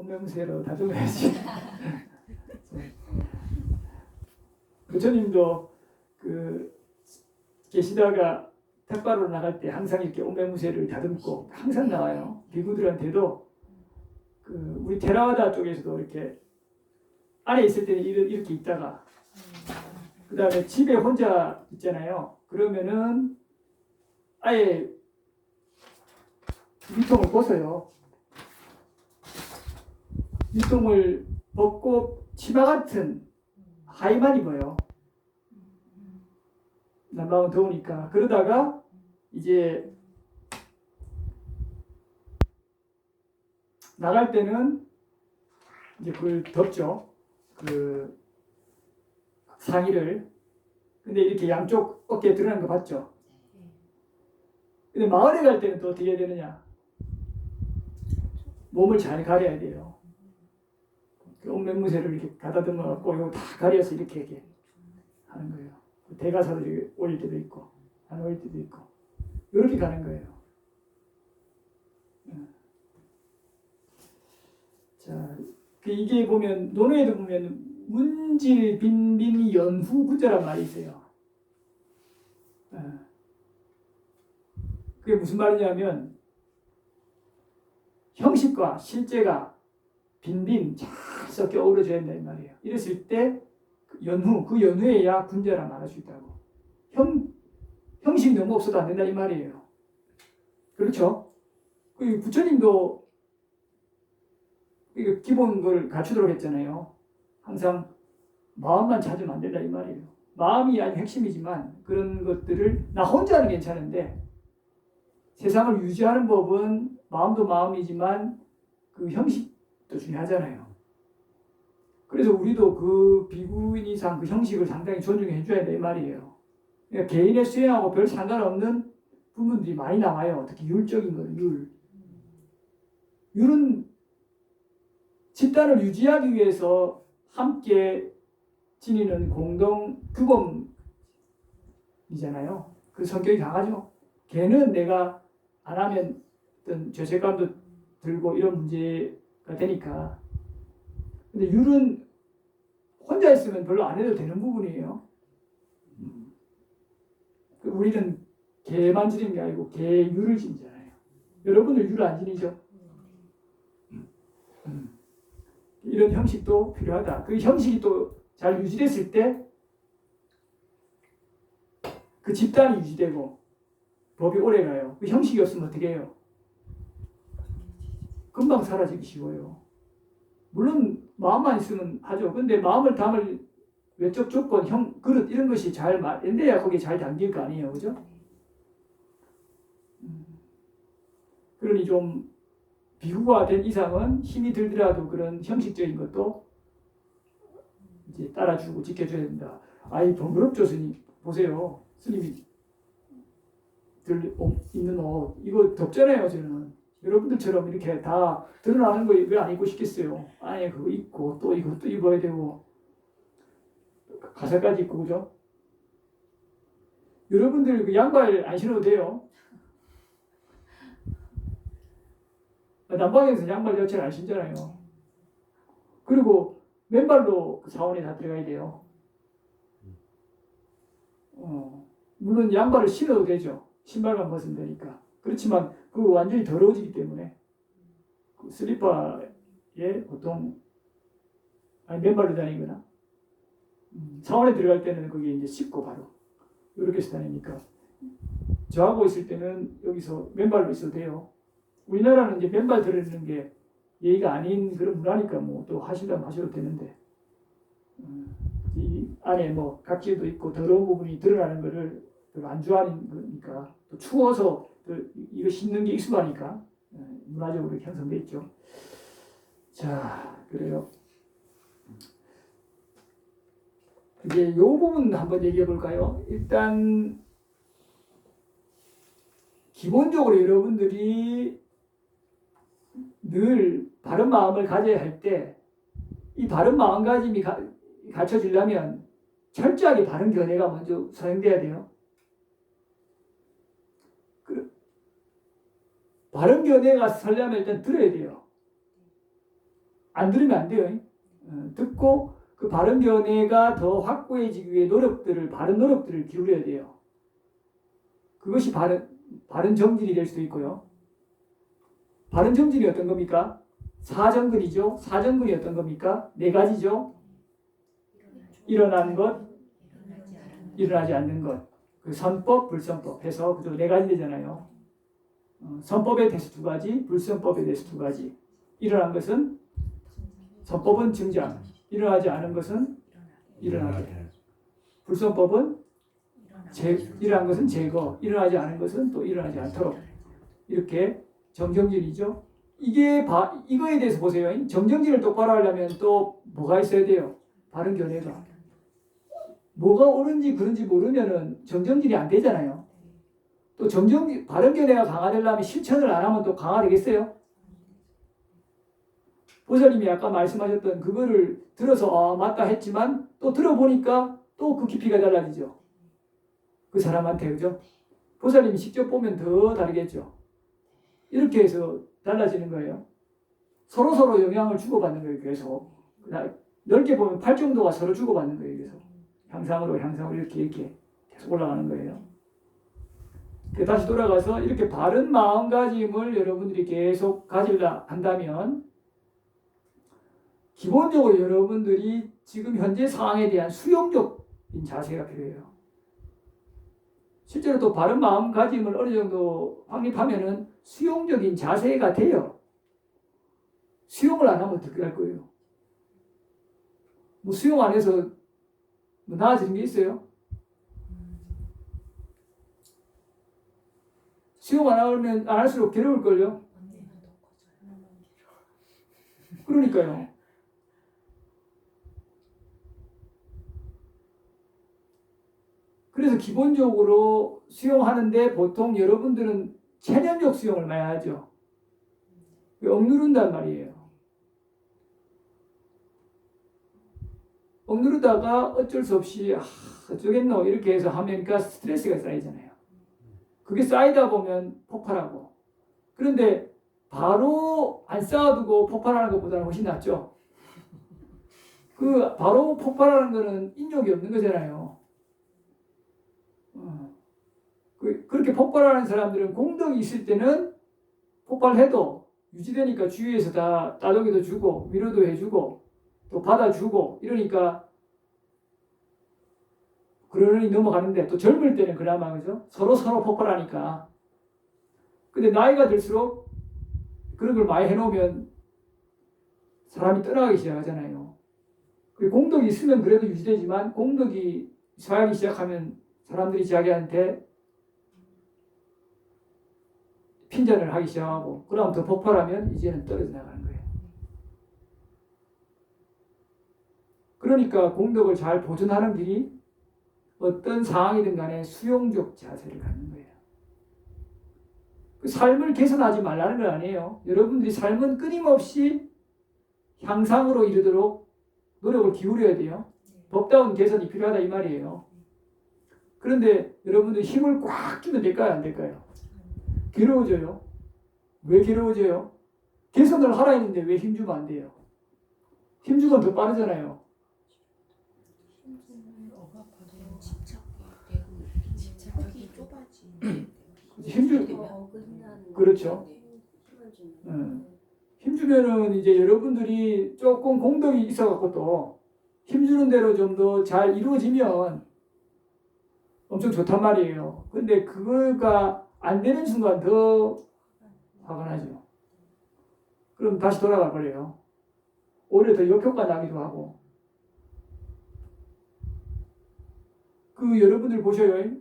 옷매무새로 다듬어야지. 부처님도 그 계시다가 탁바로 나갈 때 항상 이렇게 옷매무새를 다듬고 항상 나와요. 비구들한테도 그 우리 테라와다 쪽에서도 이렇게 안에 있을 때는 이렇게 있다가 그 다음에 집에 혼자 있잖아요. 그러면은 아예 위통을 벗어요. 위통을 벗고 치마 같은 하의만 입어요. 난방은 더우니까. 그러다가 이제 나갈 때는 이제 그걸 덮죠. 그 상의를. 근데 이렇게 양쪽 어깨에 드러나는 거 봤죠? 근데 마을에 갈 때는 또 어떻게 해야 되느냐? 몸을 잘 가려야 돼요. 그 옷매무새를 이렇게 가다듬어 갖고 이거 다 가려서 이렇게 하는 거예요. 대가사도 이렇게 올릴 때도 있고 안 올릴 때도 있고 이렇게 가는 거예요. 자, 이게 보면 논어에도 보면 문질 빈빈 연후 구자란 말이 있어요. 그게 무슨 말이냐면 형식과 실제가 빈빈 잘 섞여 어우러져야 된다는 말이에요. 이랬을 때 연후, 그 연후에야 군자라 말할 수 있다고. 형식이 너무 없어도 안 된다 이 말이에요. 그렇죠? 그 부처님도 기본 걸 갖추도록 했잖아요. 항상 마음만 찾으면 안 된다 이 말이에요. 마음이 아주 핵심이지만 그런 것들을 나 혼자는 괜찮은데 세상을 유지하는 법은 마음도 마음이지만 그 형식도 중요하잖아요. 그래서 우리도 그 비구인 이상 그 형식을 상당히 존중해 줘야 돼 이 말이에요. 그러니까 개인의 수행하고 별 상관없는 부분들이 많이 나와요. 특히 율적인 거는 율. 율은 집단을 유지하기 위해서 함께 지니는 공동 규범이잖아요. 그 성격이 강하죠. 걔는 내가 안 하면 어떤 죄책감도 들고 이런 문제가 되니까. 근데 율은 혼자 있으면 별로 안 해도 되는 부분이에요. 우리는 개만 지니는 게 아니고 개율을 지니잖아요. 여러분들 율 안 지니죠? 이런 형식도 필요하다. 그 형식이 또 잘 유지됐을 때 그 집단이 유지되고 법이 오래가요. 그 형식이 없으면 어떻게 해요? 금방 사라지기 쉬워요. 물론 마음만 있으면 하죠. 근데 마음을 담을 외적 조건, 그릇 이런 것이 잘 인데야 거기에 잘 담길 거 아니에요. 그죠? 그러니 좀 비구가 된 이상은 힘이 들더라도 그런 형식적인 것도 이제 따라주고 지켜줘야 된다. 아이 번거롭죠, 스님. 보세요. 스님이 입는 옷 이거 덥잖아요. 저는 여러분들처럼 이렇게 다 드러나는 거 왜 안 입고 싶겠어요. 아니 그거 입고 또 이것도 입어야 되고 가사까지 입고 그죠? 여러분들 그 양말 안 신어도 돼요. 남방에서 양말 자체를 안 신잖아요. 그리고 맨발로 그 사원에 다 들어가야 돼요. 물론 양발을 신어도 되죠. 신발만 벗으면 되니까. 그렇지만 그 완전히 더러워지기 때문에 그 슬리퍼에 보통 맨발로 다니거나 사원에 들어갈 때는 거기 이제 씻고 바로 이렇게 해서 다니니까 저하고 있을 때는 여기서 맨발로 있어도 돼요. 우리나라는 이제 맨발 들어있는 게 예의가 아닌 그런 문화니까 뭐 또 하시려면 하셔도 되는데 이 안에 뭐 각질도 있고 더러운 부분이 드러나는 거를 별로 안 좋아하는 거니까 또 추워서 또 이거 씻는 게 익숙하니까 문화적으로 이렇게 형성돼 있죠. 자, 그래요. 이제 이 부분 한번 얘기해 볼까요? 일단 기본적으로 여러분들이 늘 바른 마음을 가져야 할 때 이 바른 마음가짐이 갖춰지려면 철저하게 바른 견해가 먼저 소행돼야 돼요. 바른 견해가 서려면 일단 들어야 돼요. 안 들으면 안 돼요. 듣고 그 바른 견해가 더 확고해지기 위해 바른 노력들을 기울여야 돼요. 그것이 바른 정진이 될 수도 있고요. 바른 정진이 어떤 겁니까? 사정근이죠. 사정근이 어떤 겁니까? 네 가지죠. 일어난 것, 일어나지 않는 것. 그 선법, 불선법 해서 그저 네 가지 되잖아요. 선법에 대해서 두 가지, 불선법에 대해서 두 가지. 일어난 것은 선법은 증장, 일어나지 않은 것은 일어나게. 불선법은 일어난 것은 제거, 일어나지 않은 것은 또 일어나지 않도록. 이렇게 정정진이죠. 이거에 대해서 보세요. 정정진을 똑바로 하려면 또 뭐가 있어야 돼요? 바른 견해가. 뭐가 옳은지 그른지 모르면은 정정진이 안 되잖아요. 또 바른 견해가 강화되려면 실천을 안 하면 또 강화되겠어요? 보살님이 아까 말씀하셨던 그거를 들어서 맞다 했지만 또 들어보니까 또 그 깊이가 달라지죠. 그 사람한테, 그죠? 보살님이 직접 보면 더 다르겠죠. 이렇게 해서 달라지는 거예요. 서로 영향을 주고받는 거예요. 계속 넓게 보면 팔 정도가 서로 주고받는 거예요. 계속 향상으로 이렇게 계속 올라가는 거예요. 다시 돌아가서 이렇게 바른 마음가짐을 여러분들이 계속 가지려 한다면 기본적으로 여러분들이 지금 현재 상황에 대한 수용적인 자세가 필요해요. 실제로 또 바른 마음가짐을 어느 정도 확립하면은 수용적인 자세가 돼요. 수용을 안 하면 어떻게 할 거예요? 뭐 수용 안 해서 뭐 나아지는 게 있어요? 수용 안 할수록 괴로울걸요? 그러니까요. 그래서 기본적으로 수용하는데 보통 여러분들은 체념적 수용을 많이 하죠. 억누른단 말이에요. 억누르다가 어쩔 수 없이 어쩌겠노 이렇게 해서 하면니까 스트레스가 쌓이잖아요. 그게 쌓이다 보면 폭발하고. 그런데 바로 안 쌓아두고 폭발하는 것보다는 훨씬 낫죠. 그 바로 폭발하는 거는 인욕이 없는 거잖아요. 그렇게 폭발하는 사람들은 공덕이 있을 때는 폭발해도 유지되니까 주위에서 다 따돌기도 주고 위로도 해주고 또 받아주고 이러니까 그러니 넘어가는데 또 젊을 때는 그나마 그죠? 서로 폭발하니까. 근데 나이가 들수록 그런 걸 많이 해놓으면 사람이 떠나가기 시작하잖아요. 공덕이 있으면 그래도 유지되지만 공덕이 사하기 시작하면 사람들이 자기한테 핀잔을 하기 시작하고 그다음 더 폭발하면 이제는 떨어져 나가는 거예요. 그러니까 공덕을 잘 보존하는 길이 어떤 상황이든 간에 수용적 자세를 갖는 거예요. 그 삶을 개선하지 말라는 건 아니에요. 여러분들이 삶은 끊임없이 향상으로 이르도록 노력을 기울여야 돼요. 법다운 개선이 필요하다 이 말이에요. 그런데 여러분들 힘을 꽉 주면 될까요? 안 될까요? 괴로워져요. 왜 괴로워져요? 개선을 하라 했는데 왜 힘주면 안 돼요? 힘주면 더 빠르잖아요. 그렇죠. 힘주면은 이제 여러분들이 조금 공덕이 있어갖고 또 힘주는 대로 좀 더 잘 이루어지면 엄청 좋단 말이에요. 근데 그거가 안 되는 순간 더 화가 나죠. 그럼 다시 돌아가 버려요. 오히려 더 역효과 나기도 하고. 여러분들 보셔요.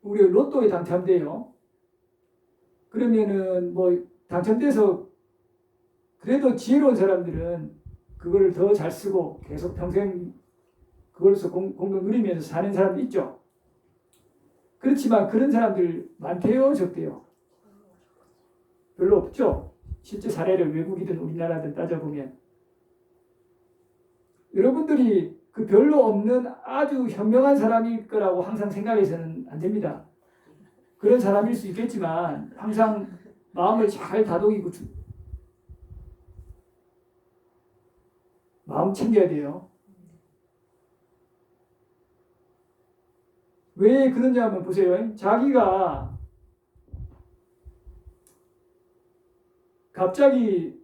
우리 로또에 당첨돼요. 그러면은 당첨돼서 그래도 지혜로운 사람들은 그거를 더 잘 쓰고 계속 평생 그걸로서 공동 누리면서 사는 사람도 있죠. 그렇지만 그런 사람들 많대요, 적대요? 별로 없죠. 실제 사례를 외국이든 우리나라든 따져보면 여러분들이 그 별로 없는 아주 현명한 사람일 거라고 항상 생각해서는 안 됩니다. 그런 사람일 수 있겠지만 항상 마음을 잘 다독이고 마음 챙겨야 돼요. 왜 그러냐 한번 보세요. 자기가 갑자기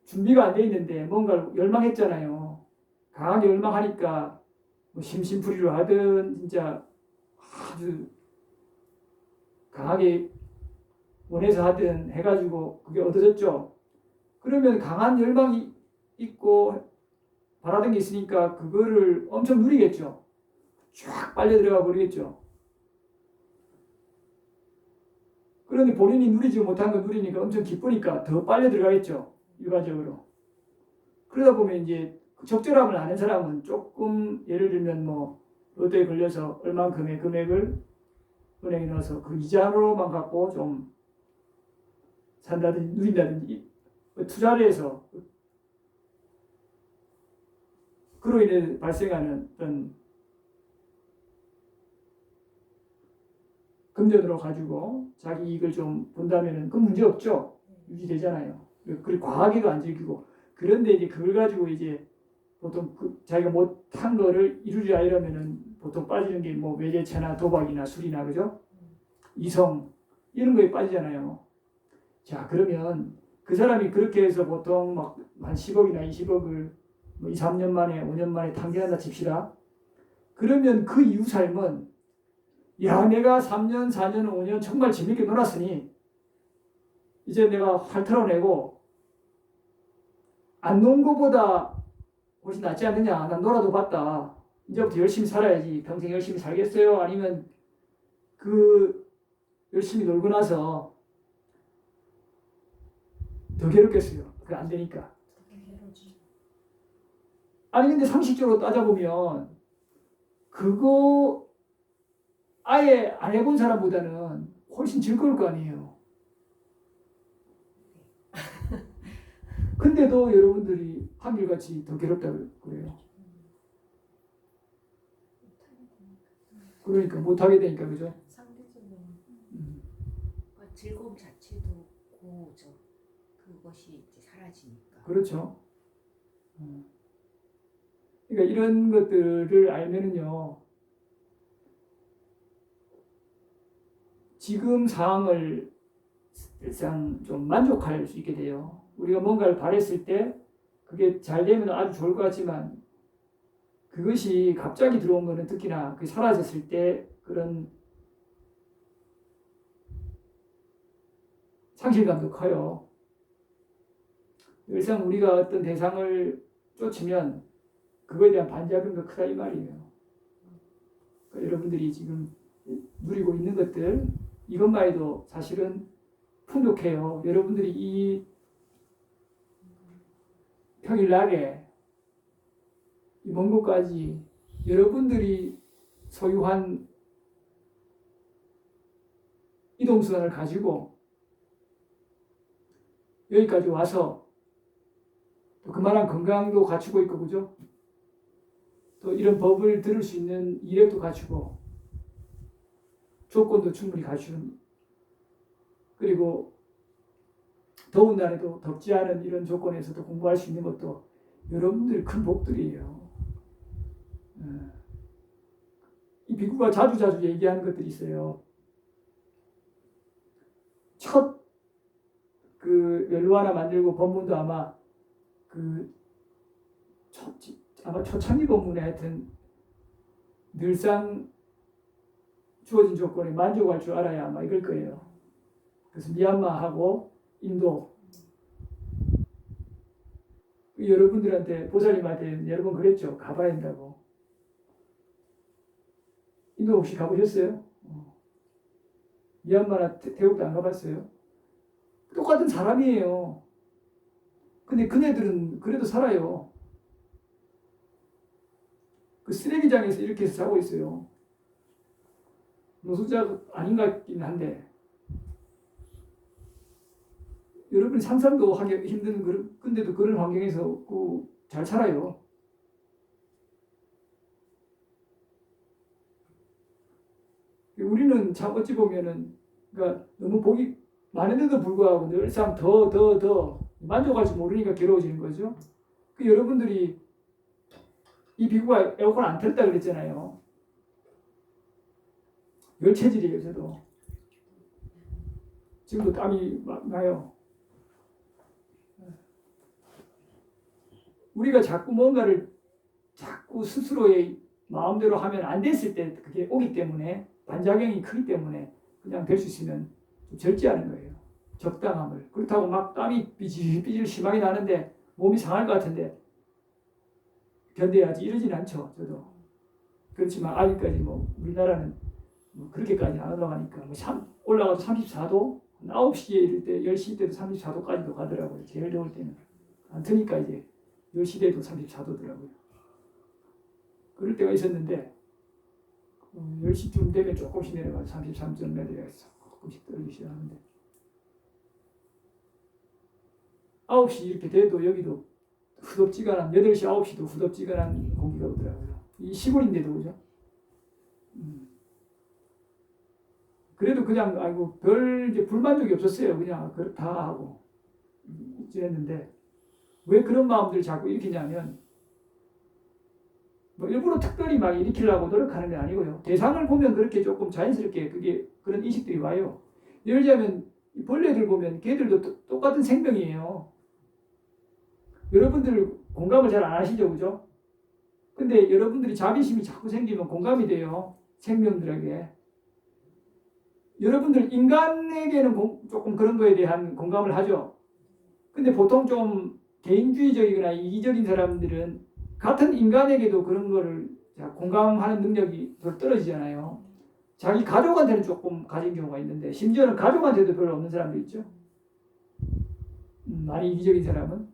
준비가 안 돼 있는데 뭔가를 열망했잖아요. 강하게 열망하니까 뭐 심심풀이로 하든 진짜 아주 강하게 원해서 하든 해가지고 그게 얻어졌죠. 그러면 강한 열망이 있고 바라던 게 있으니까 그거를 엄청 누리겠죠. 쫙 빨려 들어가 버리겠죠. 그런데 본인이 누리지 못한 거 누리니까 엄청 기쁘니까 더 빨려 들어가겠죠. 일반적으로. 그러다 보면 이제 적절함을 아는 사람은 조금 예를 들면 뭐 로또에 걸려서 얼만큼의 금액을 은행에 넣어서 그 이자로만 갖고 좀 산다든지 누린다든지 투자를 해서 그로 인해 발생하는 어떤 금전으로 가지고 자기 이익을 좀 본다면은 그 문제 없죠. 유지되잖아요. 그리고 과하게도 안 즐기고. 그런데 이제 그걸 가지고 이제 보통 자기가 못한 거를 이루려 이러면은 보통 빠지는 게 뭐 외제차나 도박이나 술이나 그죠? 이성 이런 거에 빠지잖아요. 자, 그러면 그 사람이 그렇게 해서 보통 막 한 10억이나 20억을 뭐 2, 3년 만에 5년 만에 탕진한다 칩시다. 그러면 그 이후 삶은 야, 내가 3년, 4년, 5년 정말 재밌게 놀았으니 이제 내가 활 털어내고 안 논 거보다 훨씬 낫지 않느냐. 난 놀아도 봤다. 이제부터 열심히 살아야지. 평생 열심히 살겠어요? 아니면 그 열심히 놀고 나서 더 괴롭겠어요. 그게 안 되니까. 아니 근데 상식적으로 따져보면 그거 아예 안 해본 사람보다는 훨씬 즐거울 거 아니에요. 근데도 여러분들이 한결같이 더 괴롭다고 그래요. 그러니까 못하게 되니까 그죠? 상대적으로 즐거움 자체도 고죠. 그것이 이제 사라지니까. 그렇죠. 그러니까 이런 것들을 알면은요. 지금 상황을 일단 좀 만족할 수 있게 돼요. 우리가 뭔가를 바랬을 때 그게 잘 되면 아주 좋을 것 같지만 그것이 갑자기 들어온 거는 특히나 그게 사라졌을 때 그런 상실감도 커요. 늘상 우리가 어떤 대상을 쫓으면 그거에 대한 반작용도 크다 이 말이에요. 그러니까 여러분들이 지금 누리고 있는 것들 이것만 해도 사실은 풍족해요. 여러분들이 이 평일날에 이 먼 곳까지 여러분들이 소유한 이동수단을 가지고 여기까지 와서 또 그만한 건강도 갖추고 있고 그죠? 또 이런 법을 들을 수 있는 이력도 갖추고 조건도 충분히 갖춘 그리고 더운 날에도 덥지 않은 이런 조건에서도 공부할 수 있는 것도 여러분들의 큰 복들이에요. 이 비구가 자주 얘기하는 것들이 있어요. 첫 그 멜로 하나 만들고 본문도 아마 아마 초창기 본문에 하여튼 늘상 주어진 조건에 만족할 줄 알아야 아마 이걸 거예요. 그래서 미얀마하고 인도 여러분들한테 보살님한테 여러 번 그랬죠. 가봐야 된다고. 인도 혹시 가보셨어요? 미얀마나 태국도 안 가봤어요? 똑같은 사람이에요. 근데 그네들은 그래도 살아요. 그 쓰레기장에서 이렇게 해서 자고 있어요. 노숙자 아닌 것 같긴 한데 여러분이 상상도 하기 힘든 근데도 그런 환경에서 잘 살아요. 우리는 참 어찌 보면은 그러니까 너무 보기 많은데도 불구하고 늘상 더 만족할 줄 모르니까 괴로워지는 거죠. 그 여러분들이 이 피부가 에어컨 안 틀었다 그랬잖아요. 열체질이에요, 저도. 지금도 땀이 막 나요. 우리가 자꾸 뭔가를 자꾸 스스로의 마음대로 하면 안 됐을 때 그게 오기 때문에 반작용이 크기 때문에 그냥 될 수 있으면 좀 절제하는 거예요. 적당함을. 그렇다고 막 땀이 삐질삐질 심하게 나는데 몸이 상할 것 같은데 견뎌야지 이러진 않죠. 저도. 그렇지만 아직까지 뭐 우리나라는 뭐 그렇게까지 안 올라가니까 뭐 올라가도 34도 9시에 이럴 때 10시 때도 34도까지도 가더라고요. 제일 더울 때는. 안 트니까 이제 10시 때도 34도더라고요. 그럴 때가 있었는데 10시쯤 되면 조금씩 내려가서 33점 내려가서 조금씩 떨어지기 시작하는데 9시 이렇게 돼도 여기도 후덥지근한 8시 9시도 후덥지근한 공기가 오더라고요. 이 시골인데도 그죠? 그래도 그냥 아이고 별 이제 불만족이 없었어요. 그냥 그렇다 하고 지냈는데 왜 그런 마음들을 자꾸 일으키냐면 뭐 일부러 특별히 막 일으키려고 노력하는 게 아니고요. 대상을 보면 그렇게 조금 자연스럽게 그게 그런 인식들이 와요. 예를 들자면 벌레들 보면 걔들도 똑같은 생명이에요. 여러분들 공감을 잘 안 하시죠, 그죠? 근데 여러분들이 자비심이 자꾸 생기면 공감이 돼요. 생명들에게. 여러분들 인간에게는 조금 그런 거에 대한 공감을 하죠. 근데 보통 좀 개인주의적이거나 이기적인 사람들은 같은 인간에게도 그런 거를 공감하는 능력이 별로 떨어지잖아요. 자기 가족한테는 조금 가진 경우가 있는데 심지어는 가족한테도 별로 없는 사람도 있죠. 많이 이기적인 사람은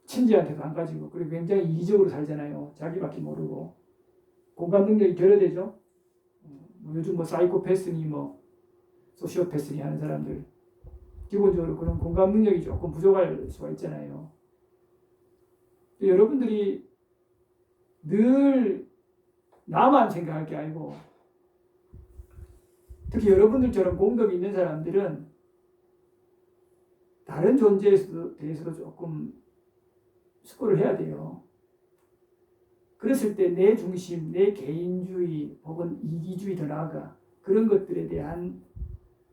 친지한테도 안 가지고 그리고 굉장히 이기적으로 살잖아요. 자기밖에 모르고 공감 능력이 결여되죠. 요즘 뭐 사이코패스니 뭐 소시오패스니 하는 사람들 기본적으로 그런 공감 능력이 조금 부족할 수가 있잖아요. 여러분들이 늘 나만 생각할 게 아니고 특히 여러분들처럼 공덕이 있는 사람들은 다른 존재에 대해서도 조금 숙고를 해야 돼요. 그랬을 때 내 중심, 내 개인주의 혹은 이기주의 더 나아가 그런 것들에 대한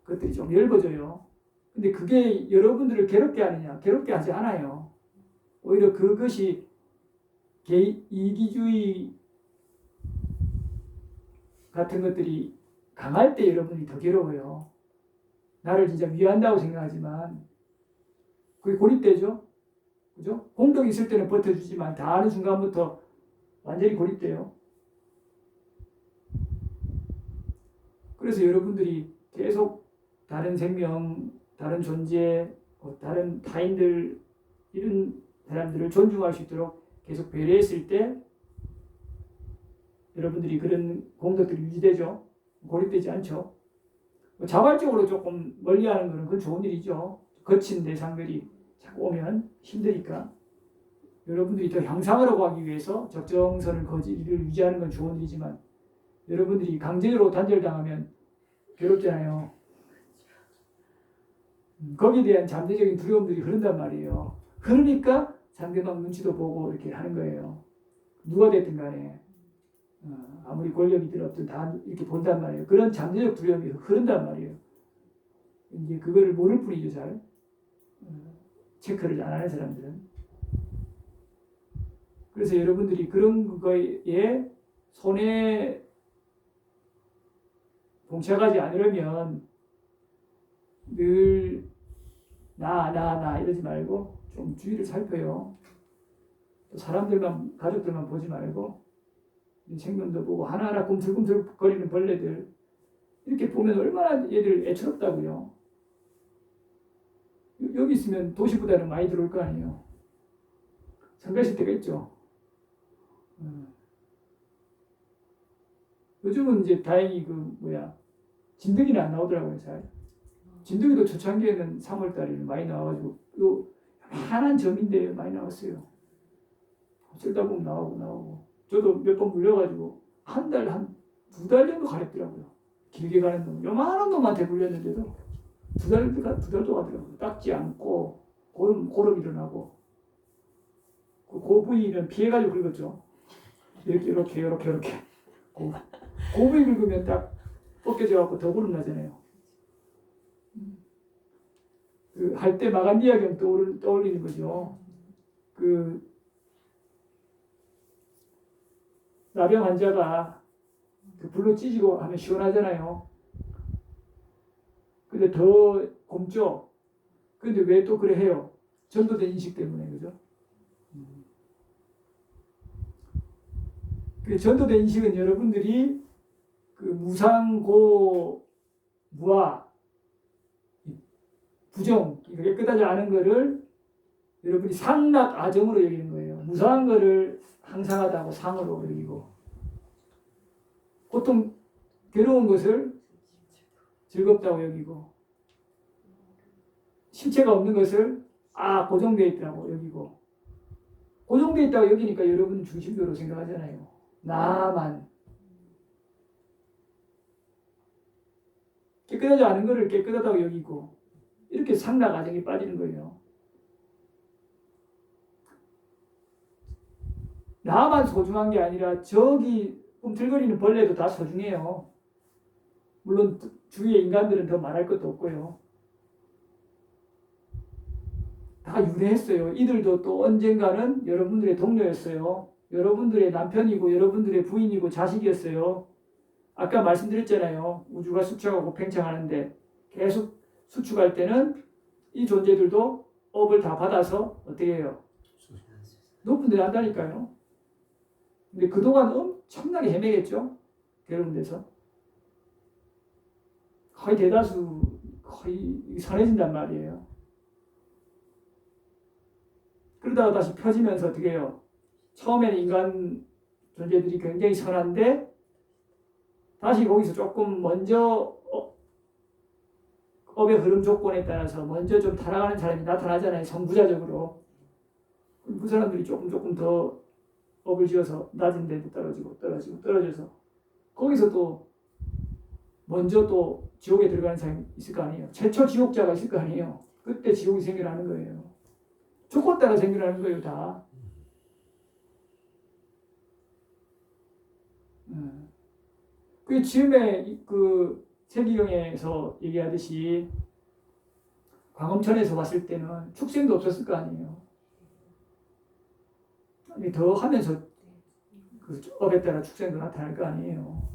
것들이 좀 엷어져요. 근데 그게 여러분들을 괴롭게 하느냐? 괴롭게 하지 않아요. 오히려 그것이 이기주의 같은 것들이 강할 때 여러분이 더 괴로워요. 나를 진짜 위한다고 생각하지만 그게 고립되죠. 그죠? 공덕이 있을 때는 버텨주지만 다 하는 순간부터 완전히 고립돼요. 그래서 여러분들이 계속 다른 생명, 다른 존재, 다른 타인들 이런 사람들을 존중할 수 있도록 계속 배려했을 때 여러분들이 그런 공덕들이 유지되죠. 고립되지 않죠. 자발적으로 조금 멀리하는 것은 그건 좋은 일이죠. 거친 대상들이 자꾸 오면 힘드니까 여러분들이 더 향상하려고 하기 위해서 적정선을 거리를 유지하는 건 좋은 일이지만 여러분들이 강제로 단절당하면 괴롭잖아요. 거기에 대한 잠재적인 두려움들이 흐른단 말이에요. 흐르니까 상대방 눈치도 보고 이렇게 하는 거예요. 누가 됐든 간에 아무리 권력이 들었든 다 이렇게 본단 말이에요. 그런 잠재적 두려움이 흐른단 말이에요. 이제 그거를 모를 뿐이죠, 잘. 체크를 안 하는 사람들은. 그래서 여러분들이 그런 거에 손에 봉착하지 않으려면 늘 나 이러지 말고 좀 주위를 살펴요. 또 사람들만 가족들만 보지 말고 생명도 보고 하나하나 꿈틀꿈틀 거리는 벌레들 이렇게 보면 얼마나 얘들 애처롭다고요. 여기 있으면 도시보다는 많이 들어올 거 아니에요. 상가실 때가 있죠. 요즘은 이제 다행히 진드기는 안 나오더라고요, 잘. 진드기도 초창기에는 3월달에 많이 나와가지고 요 한한 점인데 많이 나왔어요. 쓸다 보면 나오고. 저도 몇 번 물려가지고 한 달, 한 2달 정도 가렵더라고요. 길게 가는 놈, 요만한 놈한테 물렸는데도 두 달도 가더라고요. 닦지 않고 고름 일어나고 그 부위는 피해가지고 긁었죠. 이렇게 그 부위 긁으면 딱 벗겨져갖고 더 고름 나잖아요. 그 할 때 마간 이야기는 떠올리는 거죠. 그 나병 환자가 그 불로 찌지고 하면 시원하잖아요. 근데 더 곪죠. 근데 왜 또 그래 해요? 전도된 인식 때문에, 그죠? 그 전도된 인식은 여러분들이 그 무상고 무아 부정 이거 깨끗하지 않은 거를 여러분이 상락 아정으로 여기는 거예요. 무상한 거를 항상하다고 상으로 여기고 고통 괴로운 것을 즐겁다고 여기고 실체가 없는 것을 고정되어 있다고 여기고 고정되어 있다고 여기니까 여러분 중심적으로 생각하잖아요. 나만 깨끗하지 않은 것을 깨끗하다고 여기고 이렇게 상락 아정에 빠지는 거예요. 나만 소중한 게 아니라 저기 꿈틀거리는 벌레도 다 소중해요. 물론 주위의 인간들은 더 말할 것도 없고요. 다 유래했어요. 이들도 또 언젠가는 여러분들의 동료였어요. 여러분들의 남편이고 여러분들의 부인이고 자식이었어요. 아까 말씀드렸잖아요. 우주가 수축하고 팽창하는데 계속 수축할 때는 이 존재들도 업을 다 받아서 어떻게 해요? 높은 데 난다니까요. 근데 그동안 엄청나게 헤매겠죠? 괴로운 데서. 거의 대다수 거의 선해진단 말이에요. 그러다가 다시 펴지면서 어떻게 해요? 처음에는 인간 존재들이 굉장히 선한데 다시 거기서 조금 먼저 업의 흐름 조건에 따라서 먼저 좀 타락하는 사람이 나타나잖아요. 선구자적으로. 그 사람들이 조금 더 업을 지어서 낮은 데도 떨어져서 거기서 또 먼저 또 지옥에 들어가는 사람이 있을 거 아니에요. 최초 지옥자가 있을 거 아니에요. 그때 지옥이 생겨나는 거예요. 조건 따라 생겨나는 거예요, 다. 그 즈음에 그 세기경에서 얘기하듯이 광음천에서 봤을 때는 축생도 없었을 거 아니에요. 더 하면서 그 업에 따라 축생도 나타날 거 아니에요.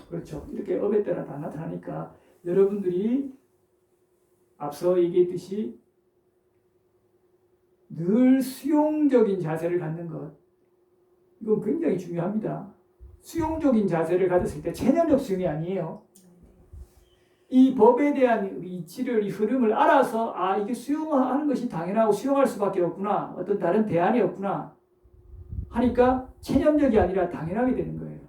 그렇죠. 이렇게 업에 따라 다 나타나니까 여러분들이 앞서 얘기했듯이 늘 수용적인 자세를 갖는 것, 이건 굉장히 중요합니다. 수용적인 자세를 가졌을 때 체념적 수용이 아니에요. 이 법에 대한 이치를, 이 흐름을 알아서 이게 수용하는 것이 당연하고 수용할 수밖에 없구나, 어떤 다른 대안이 없구나 하니까 체념적이 아니라 당연하게 되는 거예요.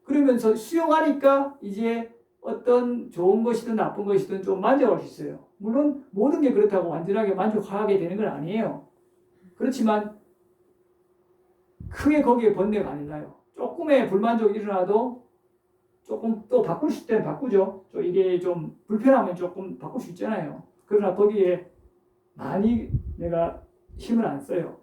그러면서 수용하니까 이제 어떤 좋은 것이든 나쁜 것이든 좀 만족할 수 있어요. 물론 모든 게 그렇다고 완전하게 만족하게 되는 건 아니에요. 그렇지만 크게 거기에 번뇌가 안 일어나요. 조금의 불만족이 일어나도 조금 또 바꿀 수 있을 때는 바꾸죠. 이게 좀 불편하면 조금 바꿀 수 있잖아요. 그러나 거기에 많이 내가 힘을 안 써요.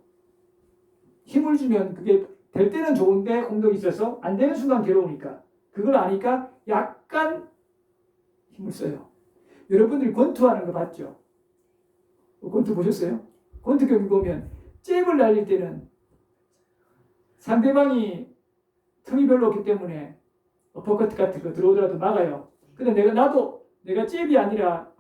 힘을 주면 그게 될 때는 좋은데 공덕이 있어서 안 되는 순간 괴로우니까 그걸 아니까 약간 힘을 써요. 여러분들이 권투하는 거 봤죠? 권투 보셨어요? 권투 경기 보면 잽을 날릴 때는 상대방이 틈이 별로 없기 때문에 어퍼커트 같은 거 들어오더라도 막아요. 근데 내가 잽이 아니라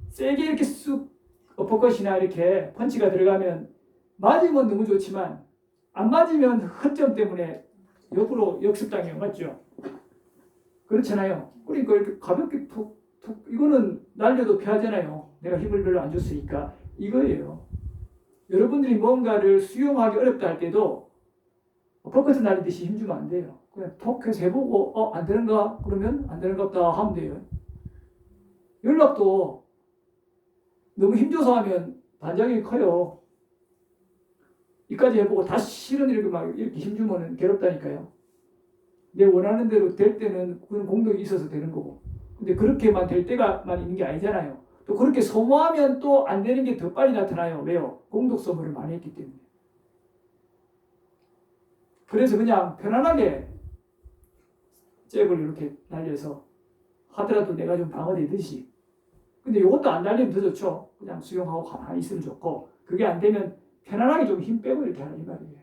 세게 이렇게 쑥 어퍼컷이나 이렇게 펀치가 들어가면 맞으면 너무 좋지만 안 맞으면 허점 때문에 역으로 역습당해요. 맞죠? 그렇잖아요. 그러니까 이렇게 가볍게 툭 이거는 날려도 피하잖아요. 내가 힘을 별로 안 줬으니까. 이거예요. 여러분들이 뭔가를 수용하기 어렵다 할 때도 어퍼컷 날리듯이 힘주면 안 돼요. 그냥 톡 해서 해보고 안 되는가? 그러면 안 되는 것 같다 하면 돼요. 연락도 너무 힘줘서 하면 반작용이 커요. 이까지 해보고 다시 실은 이렇게 힘주면 괴롭다니까요. 내 원하는 대로 될 때는 그건 공덕이 있어서 되는 거고. 근데 그렇게만 될 때가만 있는 게 아니잖아요. 또 그렇게 소모하면 또 안 되는 게 더 빨리 나타나요. 왜요? 공덕 소모를 많이 했기 때문에. 그래서 그냥 편안하게 잽을 이렇게 날려서 하더라도 내가 좀 방어되듯이. 근데 이것도 안 날리면 더 좋죠. 그냥 수용하고 가만히 있으면 좋고. 그게 안 되면 편안하게 좀 힘 빼고 이렇게 하는 이 말이에요.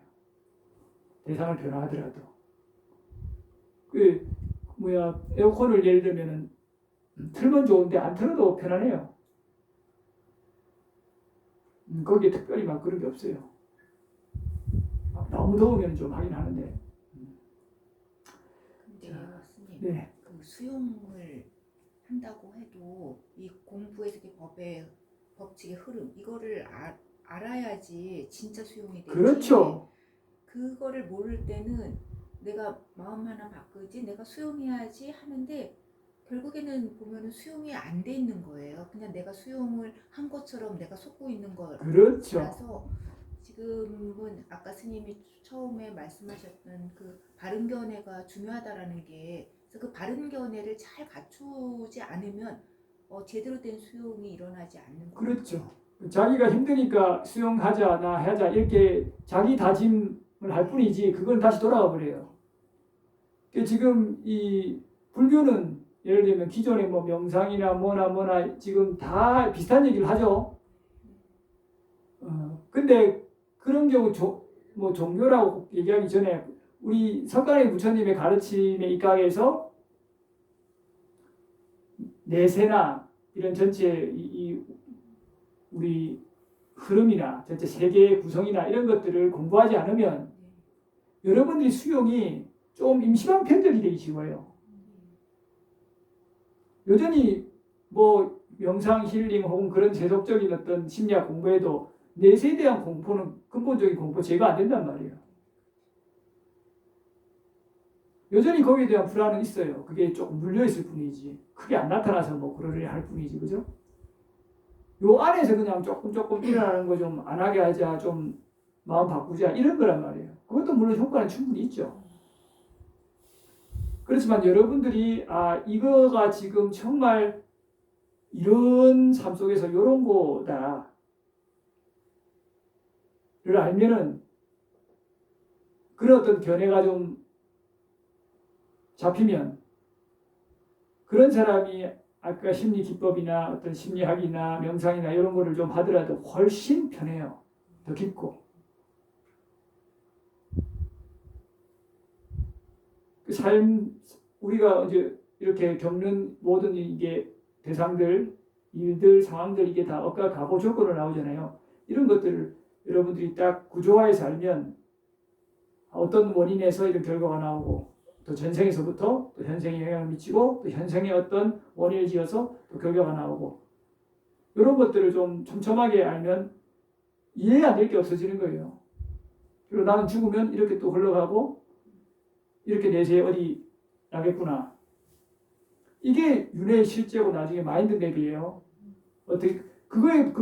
대상을 변화하더라도. 에어컨을 예를 들면은 틀면 좋은데 안 틀어도 편안해요. 거기에 특별히 막 그런 게 없어요. 너무 더우면 좀 하긴 하는데. 근데요, 스님. 네. 그 수용을 한다고 해도 이 공부에서 법의 법칙의 흐름 이거를 알아야지 진짜 수용이 되지. 그렇죠. 그거를 모를 때는 내가 마음 하나 바꾸지 내가 수용해야지 하는데 결국에는 보면은 수용이 안 돼 있는 거예요. 그냥 내가 수용을 한 것처럼 내가 속고 있는 거라서 그렇죠. 지금은 아까 스님이 처음에 말씀하셨던 그 바른 견해가 중요하다라는 게 그래서 그 바른 견해를 잘 갖추지 않으면 제대로 된 수용이 일어나지 않는 거예요. 그렇죠. 자기가 힘드니까 수용하자, 나 하자 이렇게 자기 다짐을 할 뿐이지 그건 다시 돌아가 버려요. 지금 이 불교는 예를 들면 기존의 뭐 명상이나 뭐나 지금 다 비슷한 얘기를 하죠. 근데 그런 경우 뭐 종교라고 얘기하기 전에 우리 석가모니 부처님의 가르침에 입각해서 내세나 이런 전체 우리 흐름이나 전체 세계의 구성이나 이런 것들을 공부하지 않으면 여러분들이 수용이 좀 임시방 편적이 되기 쉬워요. 여전히 뭐 명상 힐링 혹은 그런 세속적인 어떤 심리학 공부에도 내세에 대한 공포는 근본적인 공포 제거가 안 된단 말이에요. 여전히 거기에 대한 불안은 있어요. 그게 조금 물려있을 뿐이지. 크게 안 나타나서 뭐 그러려 할 뿐이지. 그죠? 요 안에서 그냥 조금 일어나는 거 좀 안 하게 하자, 좀 마음 바꾸자 이런 거란 말이에요. 그것도 물론 효과는 충분히 있죠. 그렇지만 여러분들이 이거가 지금 정말 이런 삶 속에서 이런 거다 를 알면은 그런 어떤 견해가 좀 잡히면 그런 사람이 아까 심리 기법이나 어떤 심리학이나 명상이나 이런 거를 좀 하더라도 훨씬 편해요. 더 깊고. 그 삶, 우리가 이제 이렇게 겪는 모든 이게 대상들, 일들, 상황들 이게 다 억과 가고 조건으로 나오잖아요. 이런 것들을 여러분들이 딱 구조화해서 알면 어떤 원인에서 이런 결과가 나오고 또 전생에서부터 또 현생에 영향을 미치고 또 현생에 어떤 원인을 지어서 또 결과가 나오고 이런 것들을 좀 촘촘하게 알면 이해 안 될 게 없어지는 거예요. 그리고 나는 죽으면 이렇게 또 흘러가고 이렇게 내세에 어디 나겠구나. 이게 윤회의 실제고 나중에 마인드맵이에요. 어떻게 그걸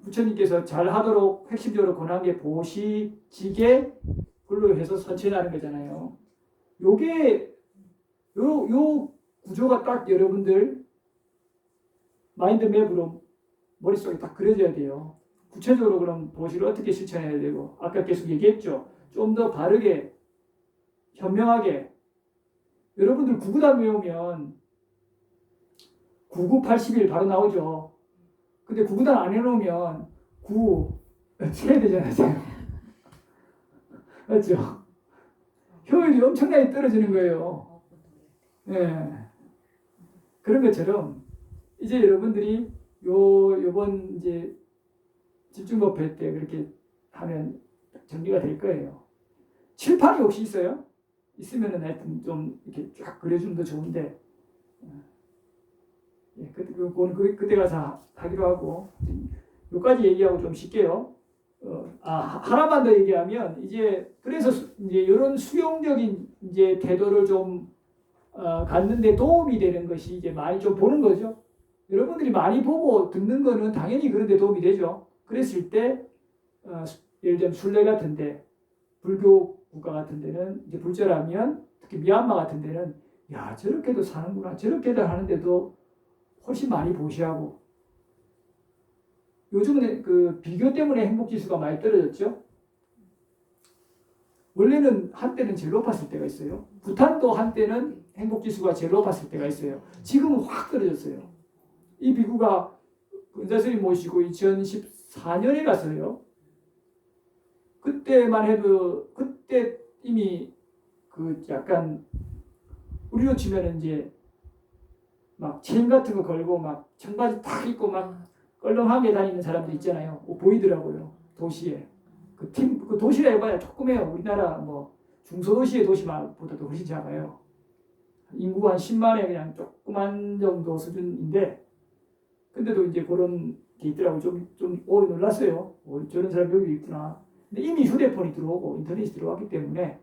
부처님께서 잘 하도록 핵심적으로 권한 게 보시, 지게, 불로 해서 선천하는 거잖아요. 요게 요 구조가 딱 여러분들 마인드맵으로 머릿속에 딱 그려져야 돼요. 구체적으로 그럼 보시를 어떻게 실천해야 되고 아까 계속 얘기했죠. 좀 더 바르게 현명하게 여러분들 구구단 외우면 9981 바로 나오죠. 근데 구구단 안 해놓으면 9 쳐야 되잖아요. 맞죠? 효율이 엄청나게 떨어지는 거예요. 예. 그런 것처럼 이제 여러분들이 요번 이제 집중법회 때 그렇게 하면 정리가 될 거예요. 칠판이 혹시 있어요? 있으면은 하여튼 좀 이렇게 쫙 그려주면 더 좋은데, 예, 그때 가서 하기로 하고, 여기까지 얘기하고 좀 쉽게요. 하나만 더 얘기하면, 그래서 이제 이런 수용적인 이제 태도를 좀, 갖는데 도움이 되는 것이 이제 많이 좀 보는 거죠. 여러분들이 많이 보고 듣는 거는 당연히 그런 데 도움이 되죠. 그랬을 때, 예를 들면 순례 같은데, 불교 국가 같은 데는 이제 불절하면 특히 미얀마 같은 데는 야 저렇게도 사는구나 저렇게도 하는데도 훨씬 많이 보시하고 요즘은 그 비교 때문에 행복지수가 많이 떨어졌죠. 원래는 한때는 제일 높았을 때가 있어요. 부탄도 한때는 행복지수가 제일 높았을 때가 있어요. 지금은 확 떨어졌어요. 이 비구가 은사스님 모시고 2014년에 갔어요. 그때만 해도 그때 이미 그 약간 우리로 치면 이제 막 체인 같은 거 걸고 막 청바지 탁 입고 막 껄렁하게 다니는 사람들 있잖아요. 보이더라고요. 도시에. 그 도시라 해봐야 조그매요. 우리나라 뭐 중소도시의 도시보다도 훨씬 작아요. 인구가 한 10만에 그냥 조그만 정도 수준인데 근데도 이제 그런 게 있더라고요. 좀 놀랐어요. 저런 사람 여기 있구나. 근데 이미 휴대폰이 들어오고 인터넷이 들어왔기 때문에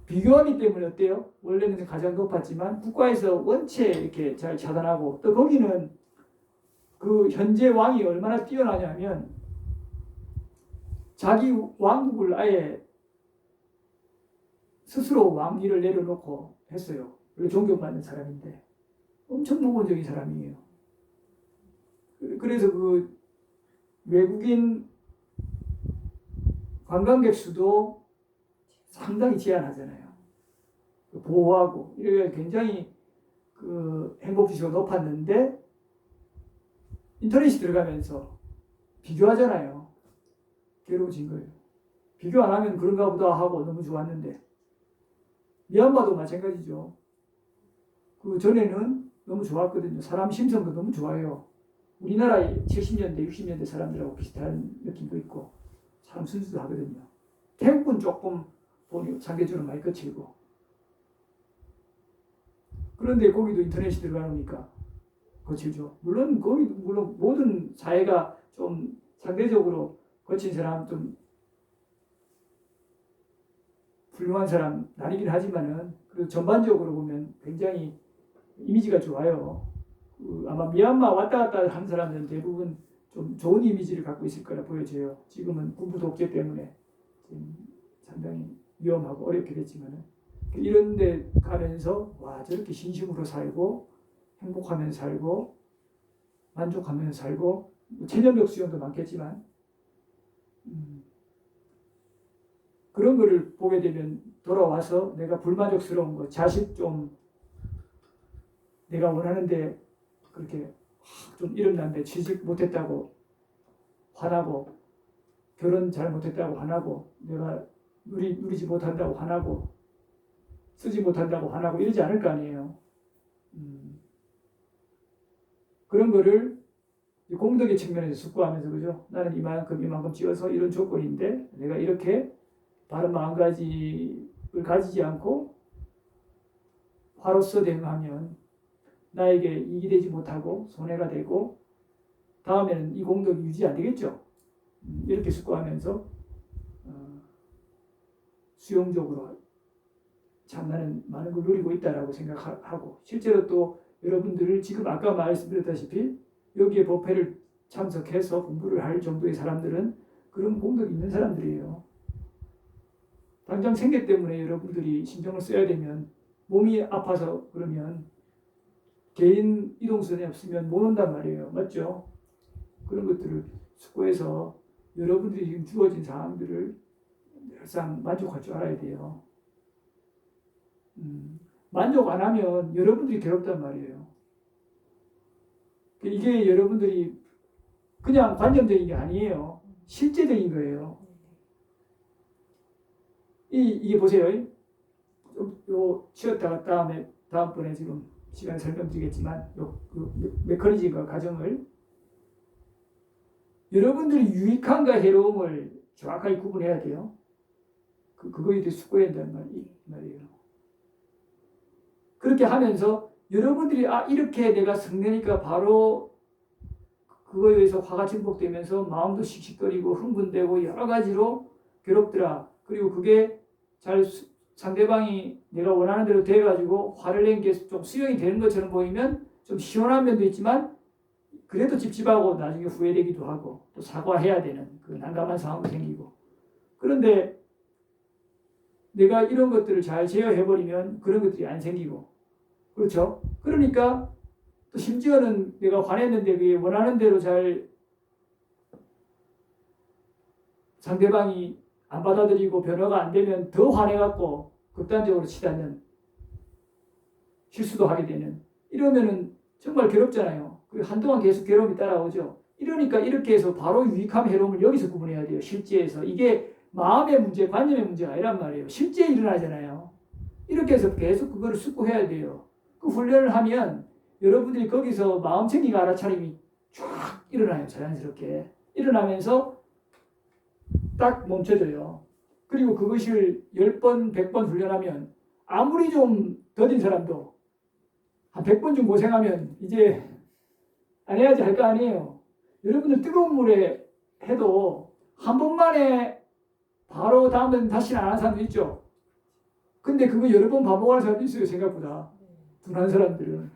비교하기 때문에 어때요? 원래는 가장 높았지만 국가에서 원체 이렇게 잘 차단하고 또 거기는 그 현재 왕이 얼마나 뛰어나냐면 자기 왕국을 아예 스스로 왕위를 내려놓고 했어요. 존경받는 사람인데 엄청 모범적인 사람이에요. 그래서 그 외국인 관광객 수도 상당히 제한하잖아요. 보호하고 이렇게 굉장히 그 행복지수가 높았는데 인터넷이 들어가면서 비교하잖아요. 괴로워진 거예요. 비교 안 하면 그런가 보다 하고 너무 좋았는데 미얀마도 마찬가지죠. 그 전에는 너무 좋았거든요. 사람 심성도 너무 좋아요. 우리나라의 70년대, 60년대 사람들하고 비슷한 느낌도 있고 사람 순수도 하거든요. 태국은 조금 보니 상대적으로 많이 거칠고 그런데 거기도 인터넷이 들어가니까 거칠죠. 물론 모든 사회가 좀 상대적으로 거친 사람 좀 훌륭한 사람 나뉘긴 하지만은 그래도 전반적으로 보면 굉장히 이미지가 좋아요. 아마 미얀마 왔다 갔다 하는 사람들은 대부분 좀 좋은 이미지를 갖고 있을 거라 보여져요. 지금은 군부 독재 때문에 상당히 위험하고 어렵게 됐지만은 이런 데 가면서 와 저렇게 진심으로 살고 행복하면서 살고 만족하면서 살고 체념적 수용도 많겠지만 그런 거를 보게 되면 돌아와서 내가 불만족스러운 거 자식 좀 내가 원하는데 그렇게 좀 이름난데 취직 못했다고 화나고 결혼 잘 못했다고 화나고 내가 누리지 못한다고 화나고 쓰지 못한다고 화나고 이러지 않을 거 아니에요. 그런 거를 공덕의 측면에서 숙고하면서 그죠? 나는 이만큼 지어서 이런 조건인데 내가 이렇게 다른 마음가짐을 가지지 않고 화로서 대응하면 나에게 이익이 되지 못하고 손해가 되고 다음에는 이 공덕이 유지 안 되겠죠. 이렇게 숙고하면서 수용적으로 참 나는 많은 걸 누리고 있다라고 생각하고 실제로 또 여러분들을 지금 아까 말씀드렸다시피 여기에 법회를 참석해서 공부를 할 정도의 사람들은 그런 공덕이 있는 사람들이에요. 당장 생계 때문에 여러분들이 신경을 써야 되면 몸이 아파서 그러면 개인 이동선이 없으면 못 온단 말이에요. 맞죠? 그런 것들을 숙고해서 여러분들이 지금 주어진 상황들을 항상 만족할 줄 알아야 돼요. 만족 안 하면 여러분들이 괴롭단 말이에요. 이게 여러분들이 그냥 관념적인 게 아니에요. 실제적인 거예요. 이게 보세요. 요 쉬었다가 다음번에 지금 시간에 설명드리겠지만 그 메커니즘과 과정을 여러분들이 유익함과 해로움을 정확하게 구분해야 돼요. 그거에 대해 숙고해야 된다는 말이에요. 그렇게 하면서 여러분들이 이렇게 내가 성내니까 바로 그거에 의해서 화가 증폭되면서 마음도 씩씩거리고 흥분되고 여러 가지로 괴롭더라. 그리고 그게 잘 상대방이 내가 원하는 대로 돼가지고 화를 낸 게 좀 수용이 되는 것처럼 보이면 좀 시원한 면도 있지만 그래도 찝찝하고 나중에 후회되기도 하고 또 사과해야 되는 그 난감한 상황도 생기고 그런데 내가 이런 것들을 잘 제어해버리면 그런 것들이 안 생기고, 그렇죠? 그러니까 또 심지어는 내가 화냈는데 그게 원하는 대로 잘 상대방이 안 받아들이고 변화가 안 되면 더 화내갖고 극단적으로 치닫는 실수도 하게 되는, 이러면은 정말 괴롭잖아요. 그리고 한동안 계속 괴로움이 따라오죠. 이러니까 이렇게 해서 바로 유익함, 해로움을 여기서 구분해야 돼요. 실제에서. 이게 마음의 문제, 관념의 문제가 아니란 말이에요. 실제 일어나잖아요. 이렇게 해서 계속 그거를 숙고해야 돼요. 그 훈련을 하면 여러분들이 거기서 마음 챙기기 알아차림이 쫙 일어나요. 자연스럽게. 일어나면서 딱 멈춰져요. 그리고 그것을 10번, 100번 훈련하면 아무리 좀 더딘 사람도 한 100번 좀 고생하면 이제 안 해야지 할 거 아니에요. 여러분들 뜨거운 물에 해도 한 번만에 바로 다음엔 다시는 안 하는 사람도 있죠. 근데 그거 여러 번 반복하는 사람도 있어요. 생각보다. 둔한 사람들은.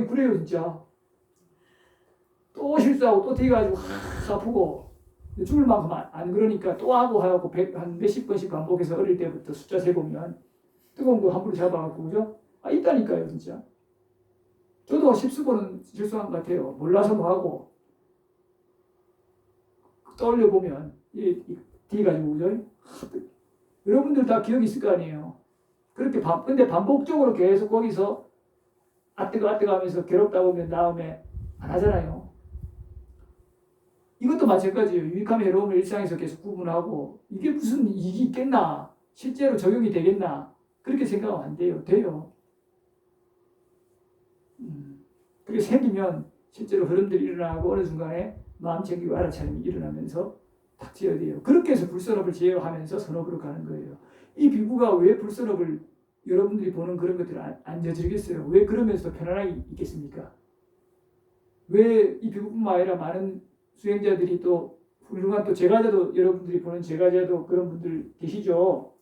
그래요 진짜. 또 실수하고 또 튀겨가지고 아프고 죽을 만큼 안 그러니까 또 하고 한 몇십 번씩 반복해서 어릴 때부터 숫자 세보면 뜨거운 거 함부로 잡아갖고 그죠? 있다니까요 진짜. 저도 십수번은 실수한 것 같아요. 몰라서 뭐 하고 떠올려 보면 뒤 가지고 그죠? 여러분들 다 기억이 있을 거 아니에요. 그렇게 근데 반복적으로 계속 거기서 뜨거 하면서 괴롭다 보면 다음에 안 하잖아요. 이것도 마찬가지예요. 유익함, 해로움을 일상에서 계속 구분하고 이게 무슨 이익이 있겠나? 실제로 적용이 되겠나? 그렇게 생각하면 안 돼요. 돼요. 그게 생기면 실제로 흐름들이 일어나고 어느 순간에 마음 챙기고 알아차림이 일어나면서 탁 지어야 돼요. 그렇게 해서 불선업을 제어하면서 선업으로 가는 거예요. 이 비구가 왜 불선업을 여러분들이 보는 그런 것들을 안 저지르겠어요? 왜 그러면서 편안하게 있겠습니까? 왜 이 비구뿐만 아니라 많은 수행자들이 또 훌륭한 또 제가자도 여러분들이 보는 제가자도 그런 분들 계시죠?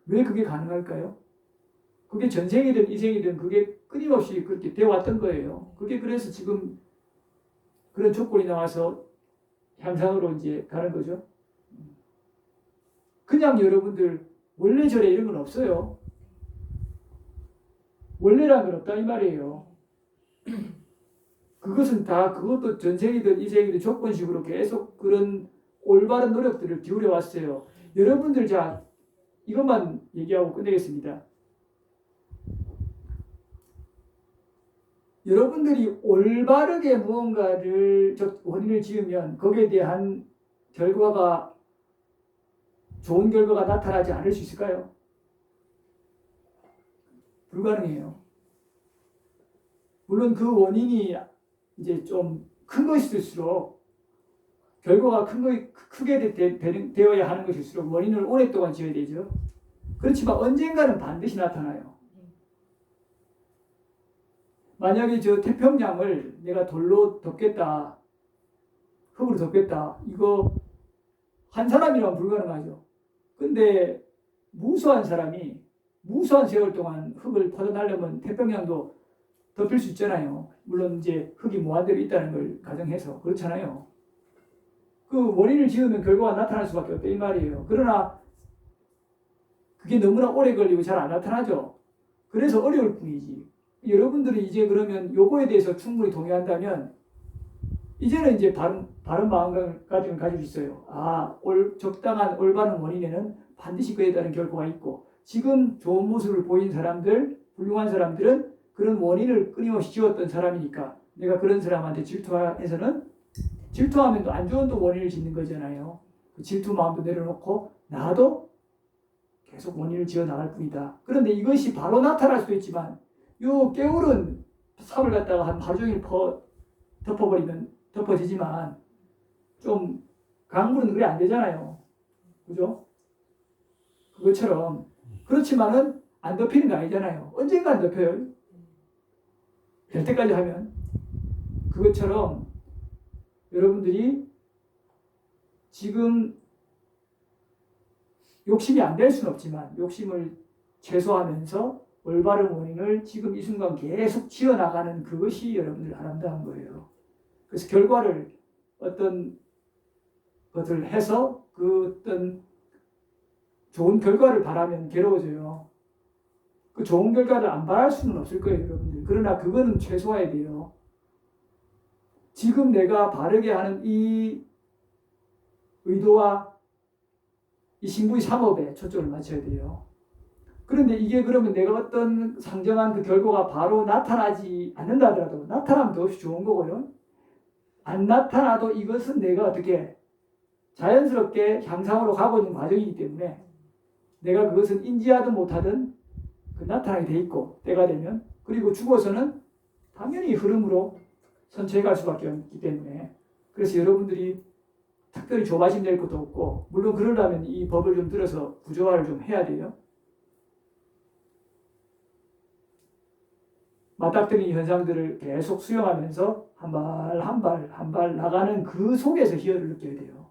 왜 그게 가능할까요? 그게 전생이든 이생이든 그게 끊임없이 그렇게 되어 왔던 거예요. 그게 그래서 지금 그런 조건이 나와서 향상으로 이제 가는 거죠. 그냥 여러분들 원래 저래 이런 건 없어요. 원래란 건 없다 이 말이에요. 그것은 다 그것도 전생이든 이생이든 조건식으로 계속 그런 올바른 노력들을 기울여 왔어요. 여러분들 자 이것만 얘기하고 끝내겠습니다. 여러분들이 올바르게 무언가를 원인을 지으면 거기에 대한 결과가 좋은 결과가 나타나지 않을 수 있을까요? 불가능해요. 물론 그 원인이 이제 좀 큰 것일수록 결과가 크게 되어야 하는 것일수록 원인을 오랫동안 지어야 되죠. 그렇지만 언젠가는 반드시 나타나요. 만약에 저 태평양을 내가 돌로 덮겠다, 흙으로 덮겠다, 이거 한 사람이라면 불가능하죠. 근데 무수한 사람이 무수한 세월 동안 흙을 퍼져나려면 태평양도 덮일 수 있잖아요. 물론 이제 흙이 무한대로 있다는 걸 가정해서 그렇잖아요. 그 원인을 지으면 결과가 나타날 수밖에 없다 이 말이에요. 그러나 그게 너무나 오래 걸리고 잘 안 나타나죠. 그래서 어려울 뿐이지. 여러분들이 이제 그러면 요거에 대해서 충분히 동의한다면 이제는 이제 바른 마음가짐을 가지고 있어요. 적당한 올바른 원인에는 반드시 그에 따른 결과가 있고 지금 좋은 모습을 보인 사람들, 훌륭한 사람들은 그런 원인을 끊임없이 지었던 사람이니까 내가 그런 사람한테 질투해서는 질투하면 또 안 좋은 또 원인을 짓는 거잖아요. 그 질투 마음도 내려놓고 나도 계속 원인을 지어 나갈 뿐이다. 그런데 이것이 바로 나타날 수도 있지만 요 깨울은 삽을 갖다가 한 하루 종일 덮어버리면 덮어지지만 좀 강물은 그래 안 되잖아요. 그죠? 그것처럼 그렇지만은 안 덮이는 거 아니잖아요. 언젠가 안 덮여요. 될 때까지 하면. 그것처럼 여러분들이 지금 욕심이 안 될 수는 없지만 욕심을 최소화하면서 올바른 원인을 지금 이 순간 계속 지어나가는 그것이 여러분들 아름다운 거예요. 그래서 결과를 어떤 것을 해서 그 어떤 좋은 결과를 바라면 괴로워져요. 그 좋은 결과를 안 바랄 수는 없을 거예요, 여러분들. 그러나 그거는 최소화해야 돼요. 지금 내가 바르게 하는 이 의도와 이 신부의 삼업에 초점을 맞춰야 돼요. 그런데 이게 그러면 내가 어떤 상정한 그 결과가 바로 나타나지 않는다 하더라도 나타나면 더없이 좋은 거고요. 안 나타나도 이것은 내가 어떻게 자연스럽게 향상으로 가고 있는 과정이기 때문에 내가 그것은 인지하든 못하든 그 나타나게 돼 있고 때가 되면 그리고 죽어서는 당연히 흐름으로 선체해 갈 수밖에 없기 때문에 그래서 여러분들이 특별히 조바심 낼 것도 없고 물론 그러려면 이 법을 좀 들어서 구조화를 좀 해야 돼요. 맞닥뜨리는 현상들을 계속 수용하면서 한 발 한 발 나가는 그 속에서 희열을 느껴야 돼요.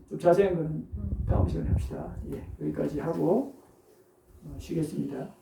좀 자세한 건 다음 시간에 합시다. 예, 여기까지 하고 쉬겠습니다.